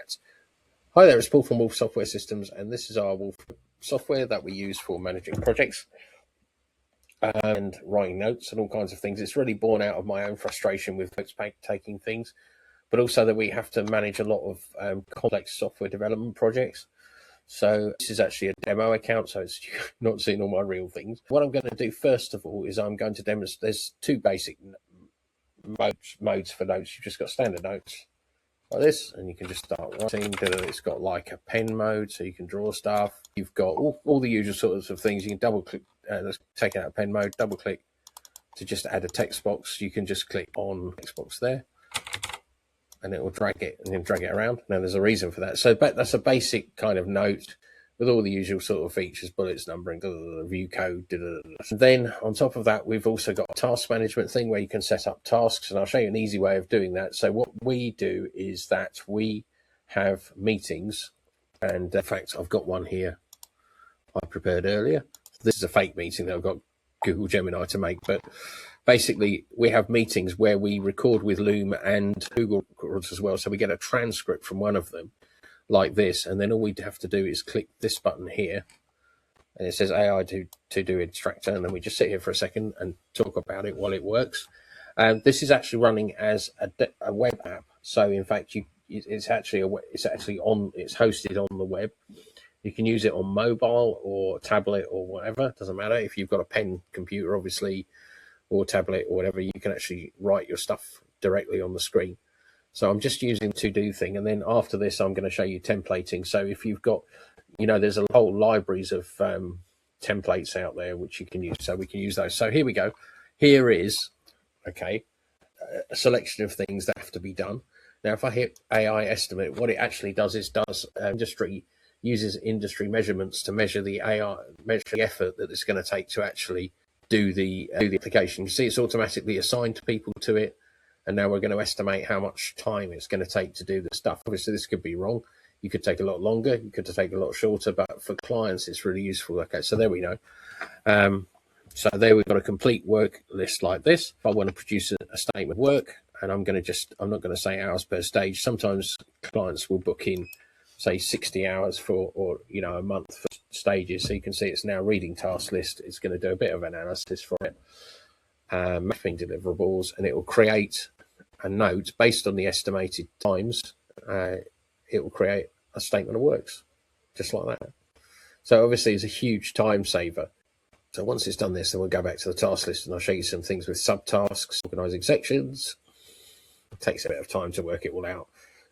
that. Hi there, it's Paul from Wolf Software Systems, and this is our Wolf software that we use for managing projects and writing notes and all kinds of things. It's really born out of my own frustration with notes-taking things, but also that we have to manage a lot of complex software development projects. So this is actually a demo account, so it's not seeing all my real things. What I'm going to do first of all is I'm going to demonstrate. There's two basic modes for notes. You've just got standard notes like this, and you can just start writing. It's got like a pen mode, so you can draw stuff. You've got all the usual sorts of things. You can double click, let's take out pen mode, double click to just add a text box. You can just click on text box there, and it will drag it and then drag it around. Now there's a reason for that. So that's a basic kind of note with all the usual sort of features, bullets, numbering, view code. And then on top of that, we've also got a task management thing where you can set up tasks, and I'll show you an easy way of doing that. So what we do is that we have meetings, and in fact, I've got one here I prepared earlier. This is a fake meeting that I've got Google Gemini to make, but basically we have meetings where we record with Loom and Google records as well. So we get a transcript from one of them like this, and then all we have to do is click this button here, and it says AI to do extractor, and then we just sit here for a second and talk about it while it works. This is actually running as a web app, so in fact it's hosted on the web. You can use it on mobile or tablet or whatever, it doesn't matter. If you've got a pen computer, obviously, or tablet or whatever, you can actually write your stuff directly on the screen. So I'm just using the to-do thing, and then after this, I'm going to show you templating. So if you've got, there's a whole libraries of templates out there which you can use. So we can use those. So here we go. Here is, a selection of things that have to be done. Now, if I hit AI estimate, what it actually does is uses industry measurements to measure the effort that it's going to take to actually do the application. You see, it's automatically assigned to people to it. And now we're going to estimate how much time it's going to take to do the stuff. Obviously, this could be wrong. You could take a lot longer. You could take a lot shorter. But for clients, it's really useful. Okay, so there we know. So there we've got a complete work list like this. If I want to produce a statement of work, and I'm not going to say hours per stage. Sometimes clients will book in, say, 60 hours or a month for stages. So you can see it's now reading task list. It's going to do a bit of analysis for it. Mapping deliverables, and it will create a note based on the estimated times. It will create a statement of works just like that. So obviously it's a huge time saver. So once it's done this, then we'll go back to the task list, and I'll show you some things with subtasks, organizing sections. It takes a bit of time to work it all out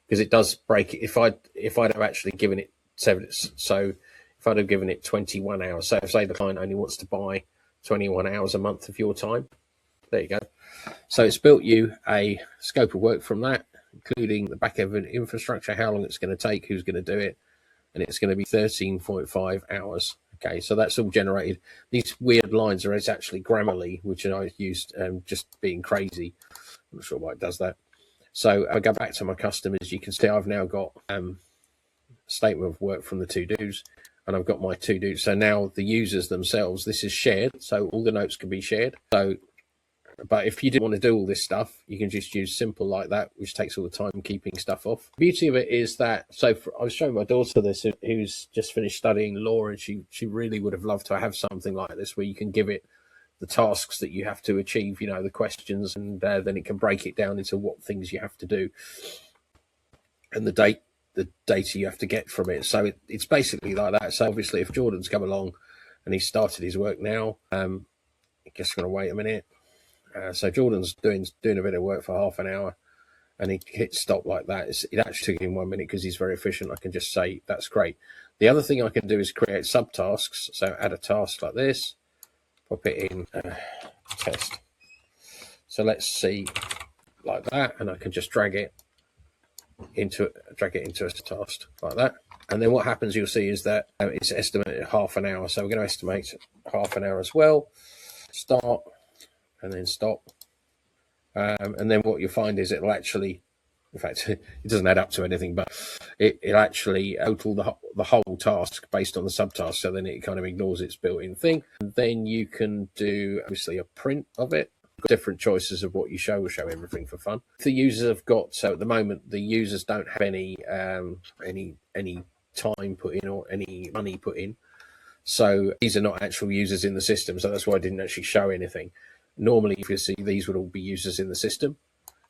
because it does break it. If I'd have actually given it 7, so if I'd have given it 21 hours, so say the client only wants to buy 21 hours a month of your time, there you go. So it's built you a scope of work from that, including the back end infrastructure, how long it's going to take, who's going to do it, and it's going to be 13.5 hours. Okay, so that's all generated. These weird lines are actually Grammarly, which I used just being crazy. I'm not sure why it does that. So I go back to my customers. You can see I've now got a statement of work from the to-dos, and I've got my to-do. So now the users themselves, this is shared, so all the notes can be shared. So, but if you didn't want to do all this stuff, you can just use simple like that, which takes all the time keeping stuff off. The beauty of it is that, I was showing my daughter this, who's just finished studying law, and she really would have loved to have something like this where you can give it the tasks that you have to achieve, the questions, and then it can break it down into what things you have to do and the data you have to get from it. So it's basically like that. So obviously if Jordan's come along and he's started his work now, I guess I'm going to wait a minute. So Jordan's doing a bit of work for half an hour, and he hits stop like that. It actually took him 1 minute because he's very efficient. I can just say, that's great. The other thing I can do is create subtasks. So add a task like this, pop it in test. So let's see like that, and I can just drag it into a task like that. And then what happens, you'll see, is that it's estimated half an hour. So we're going to estimate half an hour as well. Start and then stop. And then what you'll find is it'll actually, in fact, it doesn't add up to anything, but it'll actually total the whole task based on the subtask. So then it kind of ignores its built-in thing. And then you can do, obviously, a print of it. got different choices of what you show. We'll show everything for fun. The users have got, so at the moment the users don't have any time put in or any money put in. So these are not actual users in the system. So that's why I didn't actually show anything. Normally, if you see, these would all be users in the system.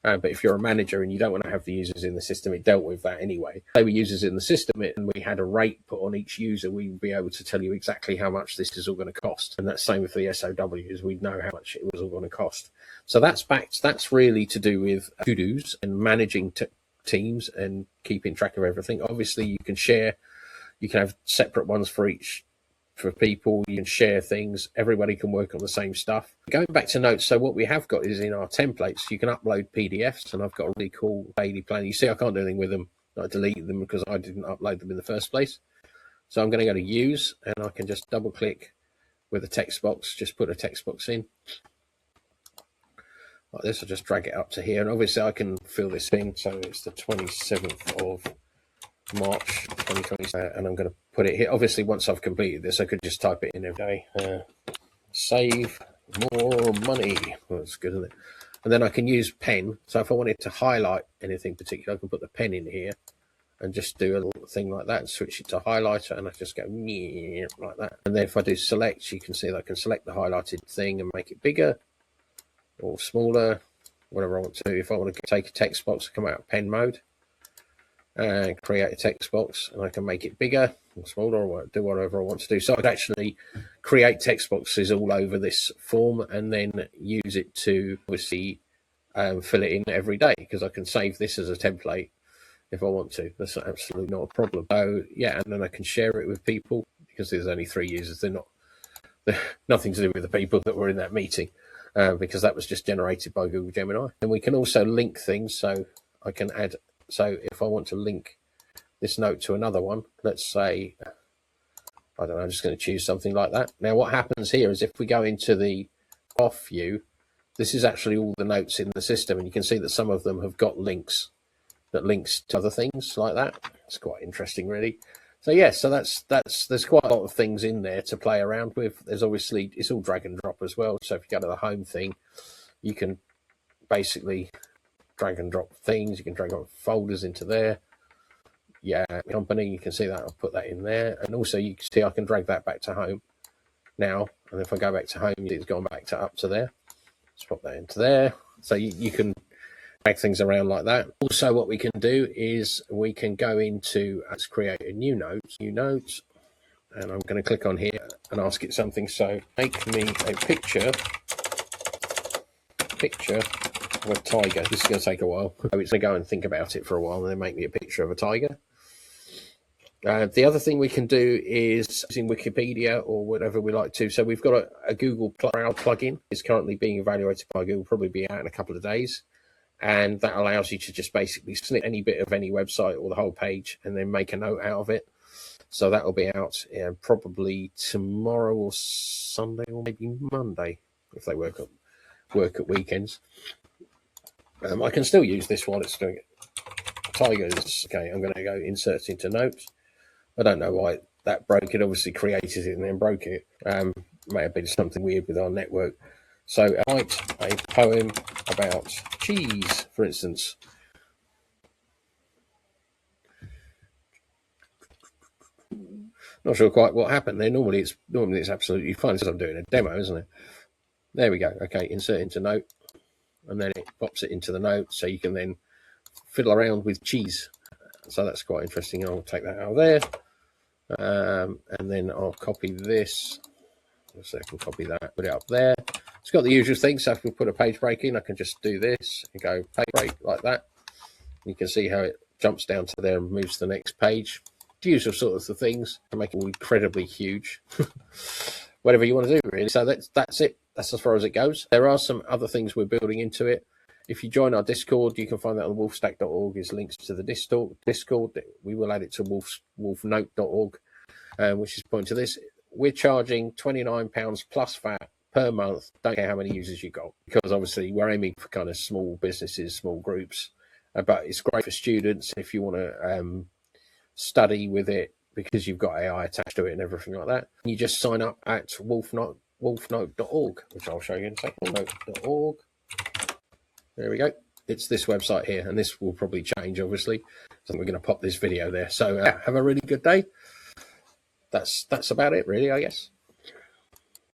But if you're a manager and you don't want to have the users in the system, it dealt with that anyway. If they were users in the system and we had a rate put on each user, we would be able to tell you exactly how much this is all going to cost. And that's same with the SOWs. We'd know how much it was all going to cost. So that's really to do with to-dos and managing teams and keeping track of everything. Obviously, you can share. You can have separate ones for each. For people, you can share things, everybody can work on the same stuff. Going back to notes, so what we have got is in our templates, you can upload PDFs, and I've got a really cool daily plan. You see, I can't do anything with them. I deleted them because I didn't upload them in the first place. So I'm going to go to use, and I can just double click with a text box, just put a text box in. Like this, I'll just drag it up to here, and obviously I can fill this in, so it's the 27th of March 2020, and I'm going to put it here. Obviously, once I've completed this, I could just type it in every day. Save more money. Well, that's good, isn't it? And then I can use pen. So if I wanted to highlight anything particular, I can put the pen in here and just do a little thing like that and switch it to highlighter, and I just go like that. And then if I do select, you can see that I can select the highlighted thing and make it bigger or smaller, whatever I want to. If I want to take a text box, I come out of pen mode and create a text box, and I can make it bigger or smaller or do whatever I want to do. So I could actually create text boxes all over this form and then use it to obviously fill it in every day, because I can save this as a template if I want to. That's absolutely not a problem. So yeah, and then I can share it with people because there's only 3 users. They're nothing to do with the people that were in that meeting, because that was just generated by Google Gemini. And we can also link things, so I can add. So if I want to link this note to another one, let's say, I don't know, I'm just going to choose something like that. Now what happens here is if we go into the off view, this is actually all the notes in the system, and you can see that some of them have got links that links to other things like that. It's quite interesting, really. So yeah, so there's quite a lot of things in there to play around with. There's obviously, it's all drag and drop as well. So if you go to the home thing, you can basically drag and drop things. You can drag on folders into there. Yeah, company, you can see that. I'll put that in there. And also you can see I can drag that back to home now. And if I go back to home, it's gone back to up to there. Let's pop that into there. So you can drag things around like that. Also, what we can do is we can go into, let's create a new note. And I'm going to click on here and ask it something. So make me a picture of a tiger. This is going to take a while. So it's going to go and think about it for a while and then make me a picture of a tiger. The other thing we can do is using Wikipedia or whatever we like to. So we've got a Google Crowd plugin. It's currently being evaluated by Google, probably be out in a couple of days. And that allows you to just basically snip any bit of any website or the whole page and then make a note out of it. So that will be out probably tomorrow or Sunday or maybe Monday if they work at weekends. I can still use this while it's doing it. Tigers. Okay, I'm going to go insert into notes. I don't know why that broke it. Obviously created it and then broke it. May have been something weird with our network. So write a poem about cheese, for instance. Not sure quite what happened there. Normally it's absolutely fine because I'm doing a demo, isn't it? There we go. Okay, insert into note, and then it pops it into the note, so you can then fiddle around with cheese. So that's quite interesting. I'll take that out of there, and then I'll copy this. So I can copy that, put it up there. It's got the usual thing. So if we put a page break in, I can just do this and go page break like that. You can see how it jumps down to there and moves to the next page. The usual sorts of things to make it incredibly huge. Whatever you want to do, really. So that's it. That's as far as it goes. There are some other things we're building into it. If you join our Discord, you can find that on wolfstack.org. There's links to the Discord. We will add it to wolfnote.org, which is pointing to this. We're charging £29 plus VAT per month. Don't care how many users you got, because obviously we're aiming for kind of small businesses, small groups. But it's great for students if you want to study with it, because you've got AI attached to it and everything like that. You just sign up at wolfnote.org, which I'll show you in a second. Wolfnote.org. There we go. It's this website here, and this will probably change, obviously. So we're going to pop this video there. So have a really good day. That's about it, really, I guess.